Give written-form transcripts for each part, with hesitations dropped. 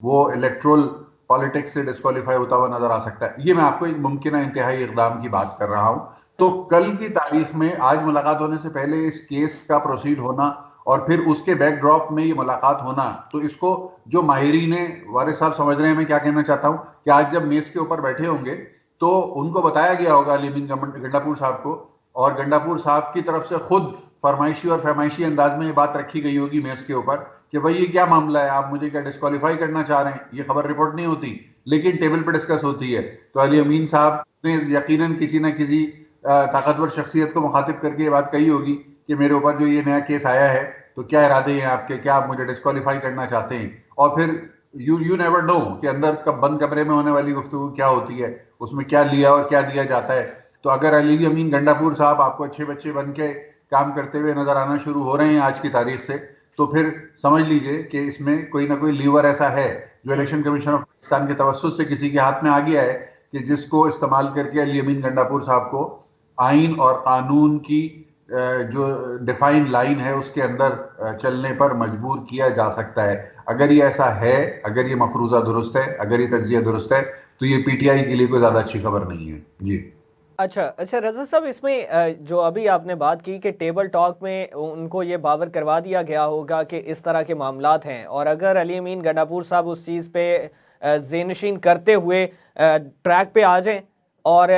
वो electoral politics से disqualify होता हुआ नजर आ सकता है। ये मैं आपको एक मुमकिन इंतहाई इकदाम की बात कर रहा हूं। तो कल की तारीख में आज मुलाकात होने से पहले इस केस का प्रोसीड होना और फिर उसके बैकड्रॉप में ये मुलाकात होना, तो इसको जो माहिरीन वारिस साहब समझ रहे हैं मैं क्या कहना चाहता हूं कि आज जब मेज के ऊपर बैठे होंगे तो उनको बताया गया होगा अली अमीन गंडापुर साहब को, और गंडापुर साहब की तरफ से खुद फरमाइशी और फरमाइशी अंदाज में ये बात रखी गई होगी मेज के ऊपर कि भाई ये क्या मामला है, आप मुझे क्या डिस्क्वालीफाई करना चाह रहे हैं। ये खबर रिपोर्ट नहीं होती लेकिन टेबल पर डिस्कस होती है। तो अली अमीन साहब ने यकीनन किसी ना किसी ताकतवर शख्सियत को मुखातिब करके ये बात कही होगी कि मेरे ऊपर जो ये नया केस आया है तो क्या इरादे हैं आपके, क्या आप मुझे डिस्क्वालीफाई करना चाहते हैं। और फिर यू नेवर नो कि अंदर कब बंद कमरे में होने वाली गुफ्तगू क्या होती है, उसमें क्या लिया और क्या दिया जाता है। तो अगर अली अमीन गंडापुर साहब आपको अच्छे बच्चे बन के काम करते हुए नजर आना शुरू हो रहे हैं आज की तारीख से, तो फिर समझ लीजिए कि इसमें कोई ना कोई लीवर ऐसा है जो इलेक्शन कमीशन ऑफ पाकिस्तान के तवज्जुह से किसी के हाथ में आ गया है कि जिसको इस्तेमाल करके अली अमीन गंडापुर साहब को आइन और कानून की जो डिफाइन लाइन है उसके अंदर चलने पर मजबूर किया जा सकता है। अगर ये ऐसा है, अगर ये मफरूजा दुरुस्त है, अगर ये तज्जिया दुरुस्त है, तो ये पीटीआई के लिए कोई ज्यादा अच्छी खबर नहीं है। जी अच्छा अच्छा, रजा साहब, इसमें जो अभी आपने बात की कि टेबल टॉक में उनको ये बावर करवा दिया गया होगा कि इस तरह के मामलात हैं, और अगर अली अमीन गंडापुर साहब उस चीज़ पे ज़ेनशीन करते हुए ट्रैक पे आ जाएं, और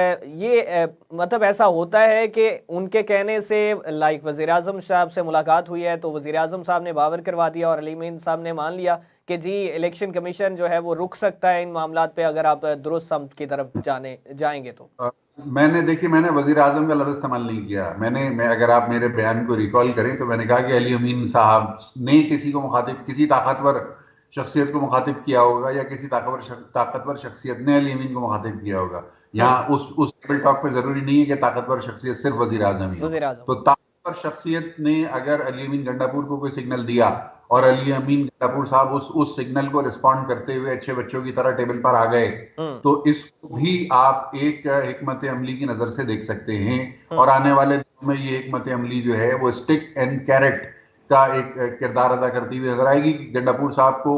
मतलब ऐसा होता है कि उनके कहने से लाइक वज़ीर आज़म साहब से मुलाकात हुई है तो वज़ीर आज़म साहब ने बावर करवा दिया और अली अमीन साहब ने मान लिया कि जी इलेक्शन कमीशन जो है वो रुक सकता है इन मामलात पे अगर आप दुरुस्त समत की तरफ जाएंगे तो। मैंने देखिए, मैंने वजीर आजम का लफ्ज इस्तेमाल नहीं किया। मैं अगर आप मेरे बयान को रिकॉल करें तो मैंने कहा कि अली अमीन साहब ने किसी को मुखातिब, किसी ताकतवर शख्सियत को मुखातिब किया होगा या किसी ताकतवर शख्सियत ने अली अमीन को मुखातिब किया होगा। यहाँ उस टेबल टॉक पे जरूरी नहीं है कि ताकतवर शख्सियत सिर्फ वजीर आजम ही हो। वज़ीर आज़म। तो ताकतवर शख्सियत ने अगर अली अमीन गंडापुर को कोई सिग्नल दिया और अली अमीन गंडापुर साहब उस सिग्नल को रिस्पॉन्ड करते हुए अच्छे बच्चों की तरह टेबल पर आ गए, तो इसको भी आप एक हिकमत अमली की नजर से देख सकते हैं। और आने वाले दिनों में ये हिकमत अमली जो है वो स्टिक एंड कैरेट का एक किरदार अदा करती हुई नजर आएगी कि गंडापुर साहब को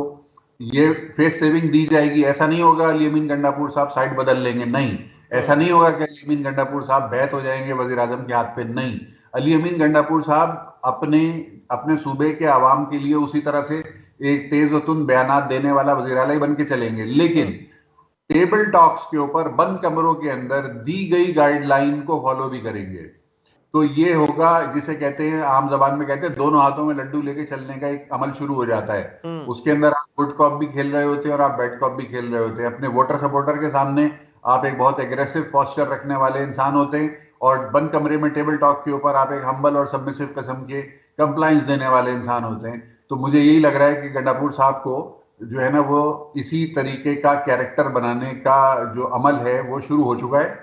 ये फेस सेविंग दी जाएगी। ऐसा नहीं होगा अली अमीन गंडापुर साहब साइड बदल लेंगे, नहीं। ऐसा नहीं होगा कि अली अमीन गंडापुर साहब बैत हो जाएंगे वजीर आजम के हाथ पे, नहीं। अली अमीन गंडापुर साहब अपने अपने सूबे के आवाम के लिए उसी तरह से एक तेज वतुन बयान देने वाला वजीर आला बन के चलेंगे, लेकिन टेबल टॉक्स के ऊपर बंद कमरों के अंदर दी गई गाइडलाइन को फॉलो भी करेंगे। तो ये होगा जिसे कहते हैं, आम जबान में कहते हैं, दोनों हाथों में लड्डू लेके चलने का एक अमल शुरू हो जाता है। उसके अंदर आप गुड कॉप भी खेल रहे होते हैं और आप बैड कॉप भी खेल रहे होते हैं। अपने वोटर सपोर्टर के सामने आप एक बहुत एग्रेसिव पोस्चर रखने वाले इंसान होते हैं, और बंद कमरे में टेबल टॉक के ऊपर आप एक हम्बल और सबमिसिव किस्म के कंप्लाइंस देने वाले इंसान होते हैं। तो मुझे यही लग रहा है कि गंडापुर साहब को जो है ना वो इसी तरीके का कैरेक्टर बनाने का जो अमल है वो शुरू हो चुका है।